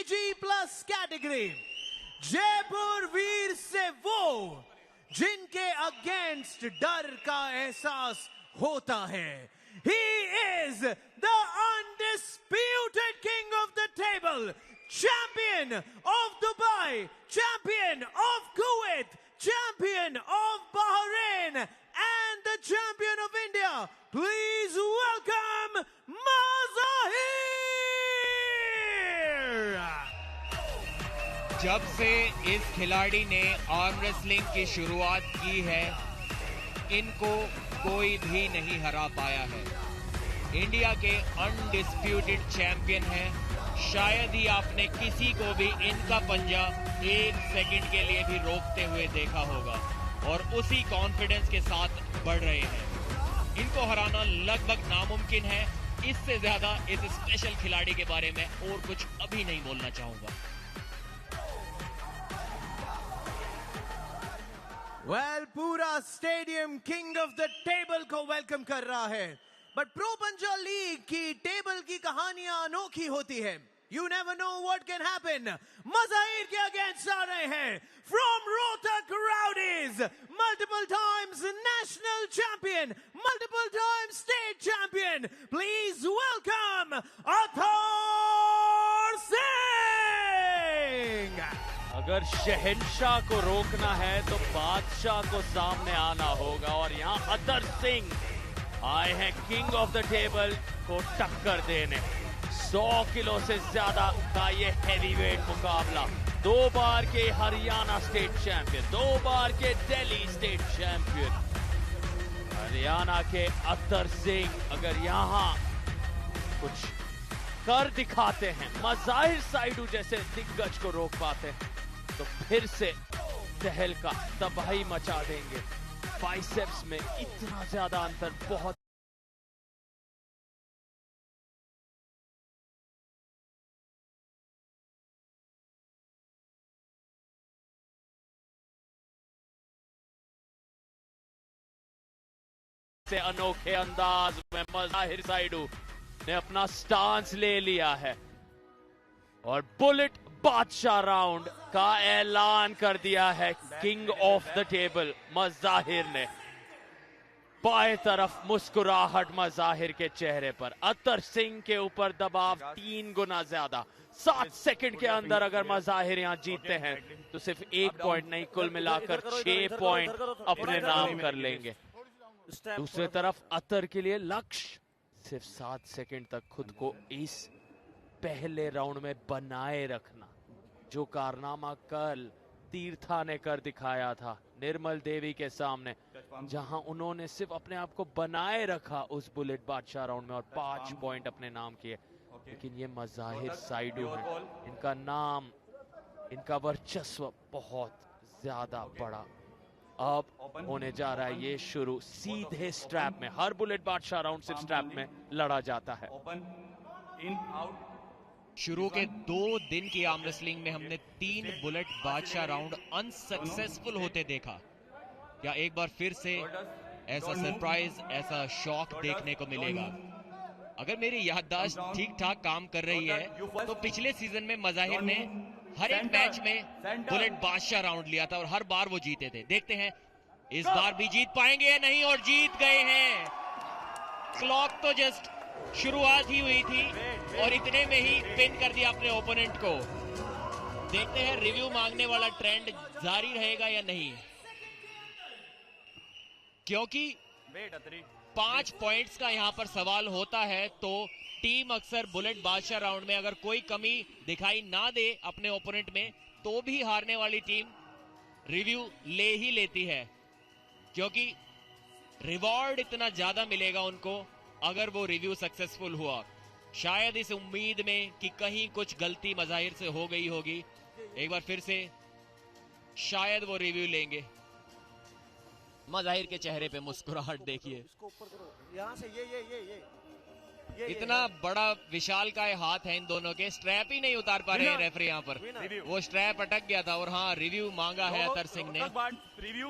KG plus category. Jaipur वीर से वो जिनके अगेंस्ट डर का एहसास होता है। He is the undisputed king of the table, champion of Dubai, champion of Kuwait, champion of Bahrain, and the champion of India. Please welcome Mazahir! जब से इस खिलाड़ी ने आर्म रेसलिंग की शुरुआत की है, इनको कोई भी नहीं हरा पाया है। इंडिया के अनडिस्प्यूटेड चैंपियन हैं। शायद ही आपने किसी को भी इनका पंजा एक सेकंड के लिए भी रोकते हुए देखा होगा और उसी कॉन्फिडेंस के साथ बढ़ रहे हैं। इनको हराना लगभग नामुमकिन है। इससे ज्यादा इस स्पेशल खिलाड़ी के बारे में और कुछ अभी नहीं बोलना चाहूंगा। Well, पूरा stadium king of the table को वेलकम कर रहा है। बट प्रो पंजा लीग की टेबल की कहानियां अनोखी होती है। You never know what can happen. Mazahir के अगेंस्ट आ रहे हैं from Rohtak Rowdies, multiple times national champion, multiple times state champion. Please welcome Athar Singh. अगर शहंशाह को रोकना है तो बादशाह को सामने आना होगा और यहाँ अतर सिंह आए हैं किंग ऑफ द टेबल को टक्कर देने। 100 किलो से ज्यादा का ये हैवीवेट मुकाबला। 2 बार के हरियाणा स्टेट चैंपियन, 2 बार के दिल्ली स्टेट चैंपियन हरियाणा के अतर सिंह अगर यहाँ कुछ कर दिखाते हैं, मज़ाहिर साइडू जैसे दिग्गज को रोक पाते हैं तो फिर से तहलका तबाही मचा देंगे। बाइसेप्स में इतना ज्यादा अंतर बहुत से अनोखे अंदाज में मज़ाहिर साइडू ने अपना स्टांस ले लिया है और बुलेट बादशाह राउंड का ऐलान कर दिया है king of the table Mazahir ने। बाएं तरफ मुस्कुराहट मज़ाहिर के चेहरे पर। अतर सिंह के ऊपर दबाव 3 गुना ज्यादा। 7 सेकंड के अंदर अगर मज़ाहिर यहां जीतते हैं तो सिर्फ 1 पॉइंट नहीं, कुल मिलाकर 6 पॉइंट अपने नाम कर लेंगे। दूसरी तरफ अतर के लिए लक्ष्य सिर्फ 7 सेकंड तक खुद को इस पहले राउंड में बनाए रखना। जो कारनामा कल तीर्था ने कर दिखाया था निर्मल देवी के सामने, जहां उन्होंने सिर्फ अपने आप को बनाए रखा उस बुलेट बादशाह राउंड में और 5 पॉइंट अपने नाम किए। लेकिन ये मज़ाहिर साइडू है, इनका नाम, इनका वर्चस्व बहुत ज्यादा बड़ा। अब होने जा रहा है ये शुरू सीधे स्ट्रैप में। हर बुलेट बादशाह राउंड सिर्फ स्ट्रैप में लड़ा जाता है। शुरू के 2 दिन की आर्म रेसलिंग में हमने 3 बुलेट बादशाह राउंड अनसक्सेसफुल होते देखा। क्या एक बार फिर से ऐसा सरप्राइज, ऐसा शॉक देखने को मिलेगा? अगर मेरी याददाश्त ठीक ठाक काम कर रही है तो पिछले सीजन में मज़ाहिर ने हर एक मैच में बुलेट बादशाह राउंड लिया था और हर बार वो जीते थे। देखते हैं इस बार भी जीत पाएंगे या नहीं, और जीत गए हैं। क्लॉक तो जस्ट शुरुआत ही हुई थी और इतने में ही पिन कर दिया अपने ओपोनेंट को। देखते हैं रिव्यू मांगने वाला ट्रेंड जारी रहेगा या नहीं, क्योंकि 5 पॉइंट्स का यहां पर सवाल होता है तो टीम अक्सर बुलेट बादशाह राउंड में अगर कोई कमी दिखाई ना दे अपने ओपोनेंट में तो भी हारने वाली टीम रिव्यू ले ही लेती है, क्योंकि रिवॉर्ड इतना ज्यादा मिलेगा उनको अगर वो रिव्यू सक्सेसफुल हुआ। शायद इस उम्मीद में कि कहीं कुछ गलती मज़ाहिर से हो गई होगी, एक बार फिर से शायद वो रिव्यू लेंगे। मज़ाहिर के चेहरे पे मुस्कुराहट देखिए। यहाँ से ये इतना बड़ा विशाल का हाथ है इन दोनों के, स्ट्रैप ही नहीं उतार पा रहे हैं रेफरी यहाँ पर। वो स्ट्रैप अटक गया था और हाँ, रिव्यू मांगा है अतर सिंह ने।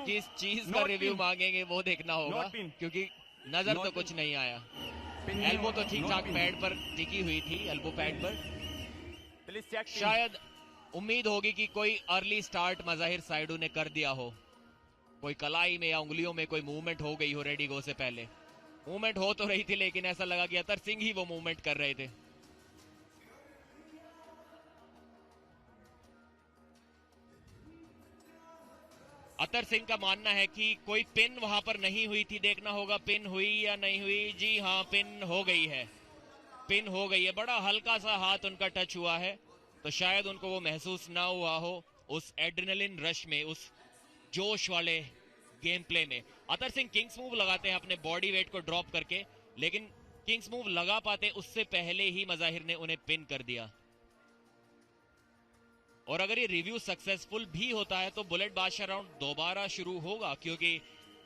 किस चीज का रिव्यू मांगेंगे वो देखना होगा, क्योंकि नजर तो कुछ नहीं आया। एल्बो तो ठीक ठाक पैड पर टिकी हुई थी, एल्बो पैड पर। शायद उम्मीद होगी कि कोई अर्ली स्टार्ट मज़ाहिर साइडू ने कर दिया हो, कोई कलाई में या उंगलियों में कोई मूवमेंट हो गई हो रेडी गो से पहले। मूवमेंट हो तो रही थी लेकिन ऐसा लगा कि अतर सिंह ही वो मूवमेंट कर रहे थे। अतर सिंह का मानना है कि कोई पिन वहां पर नहीं हुई थी, देखना होगा पिन हुई या नहीं हुई। जी हाँ, पिन हो गई है, पिन हो गई है। बड़ा हल्का सा हाथ उनका टच हुआ है, तो शायद उनको वो महसूस ना हुआ हो उस एड्रेनलिन रश में, उस जोश वाले गेम प्ले में। अतर सिंह किंग्स मूव लगाते हैं अपने बॉडी वेट को ड्रॉप करके, लेकिन किंग्स मूव लगा पाते उससे पहले ही मज़ाहिर ने उन्हें पिन कर दिया। और अगर ये रिव्यू सक्सेसफुल भी होता है तो बुलेट बादशाह राउंड दोबारा शुरू होगा, क्योंकि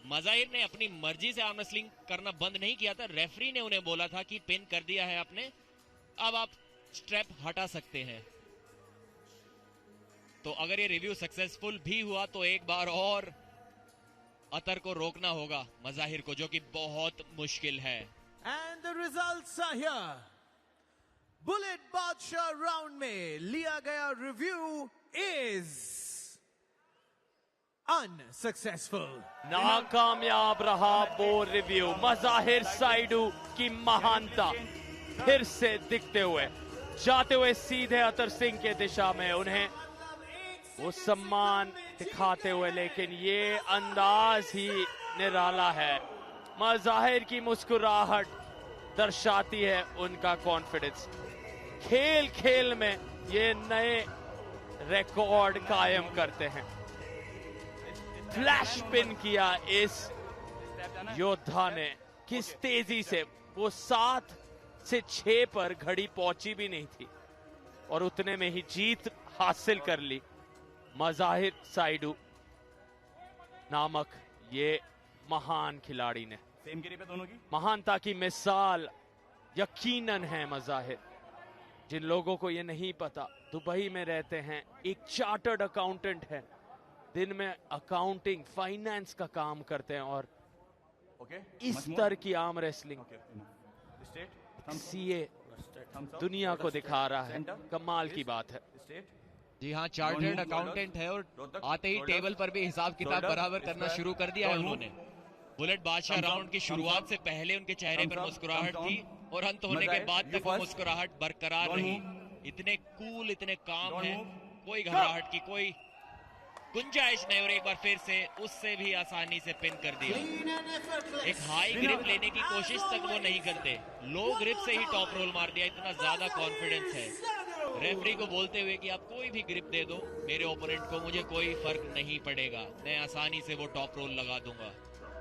मज़ाहिर ने अपनी मर्जी से आर्म रेसलिंग करना बंद नहीं किया था। रेफरी ने उन्हें बोला था कि पिन कर दिया है आपने, अब आप स्ट्रैप हटा सकते हैं। तो अगर ये रिव्यू सक्सेसफुल भी हुआ तो एक बार और अतर को रोकना होगा मज़ाहिर को, जो कि बहुत मुश्किल है। And the results are here. Bullet बादशाह राउंड में लिया गया रिव्यू इज अनसक्सेसफुल। नाकामयाब रहा वो रिव्यू। मज़ाहिर साइडू की महानता फिर से दिखते हुए, जाते हुए सीधे अतर सिंह के दिशा में, उन्हें वो सम्मान दिखाते हुए, लेकिन ये अंदाज ही निराला है। मज़ाहिर की मुस्कुराहट दर्शाती है उनका कॉन्फिडेंस। खेल खेल में ये नए रिकॉर्ड कायम करते हैं। फ्लैश पिन किया इस योद्धा ने, किस तेजी से, वो 7 से 6 पर घड़ी पहुंची भी नहीं थी और उतने में ही जीत हासिल कर ली मज़ाहिर साइडू नामक ये महान खिलाड़ी ने। सेम गिरी पे दोनों की महानता की मिसाल यकीनन है मज़ाहिर। जिन लोगों को ये नहीं पता, दुबई में रहते हैं, एक चार्टर्ड अकाउंटेंट है, दिन में अकाउंटिंग फाइनेंस का काम करते हैं, और इस स्तर की आर्म रेसलिंग सीए दुनिया को दिखा रहा है। कमाल की बात है। जी हाँ, चार्टर्ड अकाउंटेंट है और आते ही टेबल पर भी हिसाब किताब बराबर करना शुरू कर दिया है उन्होंने। बुलेट बादशाह राउंड की शुरुआत से पहले उनके चेहरे पर मुस्कुराहट थी और अंत होने के बाद तक वो मुस्कुराहट बरकरार रही। इतने कूल, इतने काम है, कोई घबराहट की कोई गुंजाइश नहीं। और एक बार फिर से उससे भी आसानी से पिन कर दिया। एक हाई ग्रिप लेने की कोशिश तक वो नहीं करते, लो ग्रिप से ही टॉप रोल मार दिया। इतना ज्यादा कॉन्फिडेंस है रेफरी को बोलते हुए कि आप कोई भी ग्रिप दे दो मेरे ओपोनेंट को, मुझे कोई फर्क नहीं पड़ेगा, मैं आसानी से वो टॉप रोल लगा दूंगा।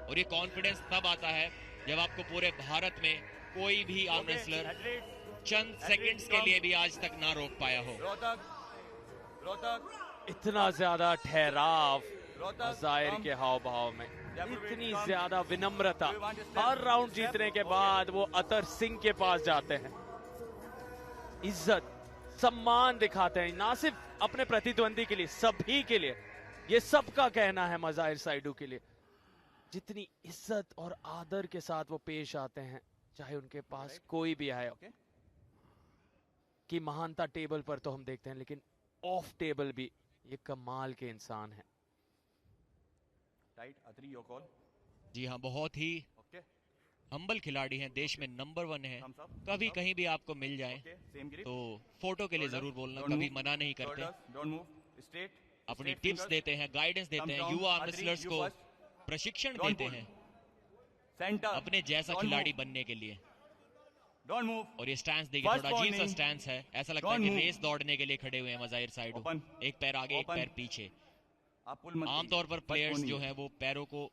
और ये कॉन्फिडेंस तब आता है जब आपको पूरे भारत में कोई भी आर्म रेसलर चंद सेकंड्स के लिए भी आज तक ना रोक पाया हो। इतना ज्यादा ठहराव मज़ाहिर के हाव भाव में, इतनी ज्यादा विनम्रता। हर राउंड जीतने के बाद वो अतर सिंह के पास जाते हैं, इज्जत सम्मान दिखाते हैं, ना सिर्फ अपने प्रतिद्वंदी के लिए, सभी के लिए। ये सबका कहना है मज़ाहिर साइडू के लिए। जितनी इज्जत और आदर के साथ वो पेश आते हैं, चाहे उनके पास कोई भी आए। कि महानता टेबल पर तो हम देखते हैं, लेकिन ऑफ टेबल भी ये कमाल के इंसान हैं। जी हाँ, बहुत ही हम्बल खिलाड़ी हैं, देश में नंबर 1 है। कभी कहीं भी आपको मिल जाए तो फोटो के लिए जरूर बोलना, कभी मना नहीं करते। अपनी टिप्स देते हैं, गाइडेंस देते हैं, युवा आर्म रेसलर्स को प्रशिक्षण देते हैं अपने जैसा खिलाड़ी बनने के लिए। और ये स्टैंस देखिए, थोड़ा अजीब सा स्टैंस है, ऐसा लगता है कि रेस दौड़ने के लिए खड़े हुए हैं मज़ाहिर साइडू। एक पैर आगे, एक पैर पीछे। आमतौर पर प्लेयर्स जो हैं वो पैरों को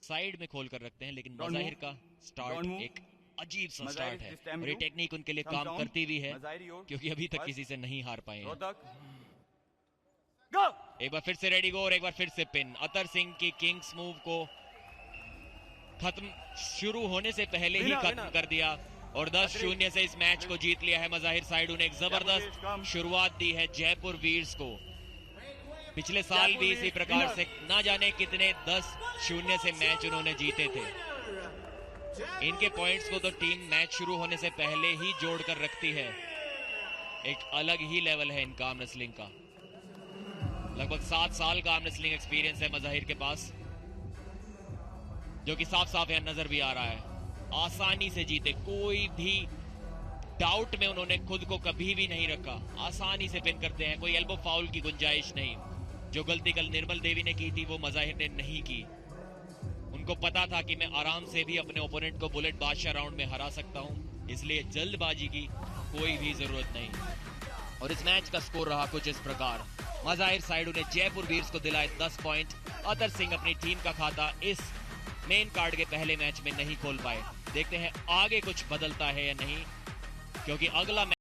साइड में खोल कर रखते हैं, लेकिन मज़ाहिर का स्टार्ट एक अजीब सा स्टार्ट है और ये टेक्निक उनके लिए काम करती भी है, क्योंकि अभी तक किसी से नहीं हार पाए हैं। एक बार फिर से रेडी गो और एक बार फिर से पिन। अतर सिंह की किंग्स मूव को खत्म शुरू होने से पहले ही खत्म कर दिया और 10-0 से इस मैच को जीत लिया है मज़ाहिर साइडू ने। एक जबरदस्त शुरुआत दी है जयपुर वीर्स को। पिछले साल भी इसी प्रकार से ना जाने कितने 10-0 से मैच उन्होंने जीते थे। इनके पॉइंट्स को तो टीम मैच शुरू होने से पहले ही जोड़ कर रखती है। एक अलग ही लेवल है इनका आर्म रेसलिंग का। लगभग 7 साल का आर्म रेसलिंग एक्सपीरियंस है मज़ाहिर के पास, जो कि साफ साफ यहां नजर भी आ रहा है। आसानी से जीते, कोई भी डाउट में उन्होंने खुद को कभी भी नहीं रखा, आसानी से पिन करते हैं, कोई एल्बो फाउल की गुंजाइश नहीं। जो गलती कल निर्मल देवी ने की थी वो मज़ाहिर ने नहीं की। उनको पता था कि मैं आराम से भी अपने ओपोनेंट को बुलेट बादशाह राउंड में हरा सकता हूं, इसलिए जल्दबाजी की कोई भी जरूरत नहीं। और इस मैच का स्कोर रहा कुछ इस प्रकार। मज़ाहिर साइडू ने जयपुर वीर्स को दिलाए 10 पॉइंट। अतर सिंह अपनी टीम का खाता इस मेन कार्ड के पहले मैच में नहीं खोल पाए। देखते हैं आगे कुछ बदलता है या नहीं, क्योंकि अगला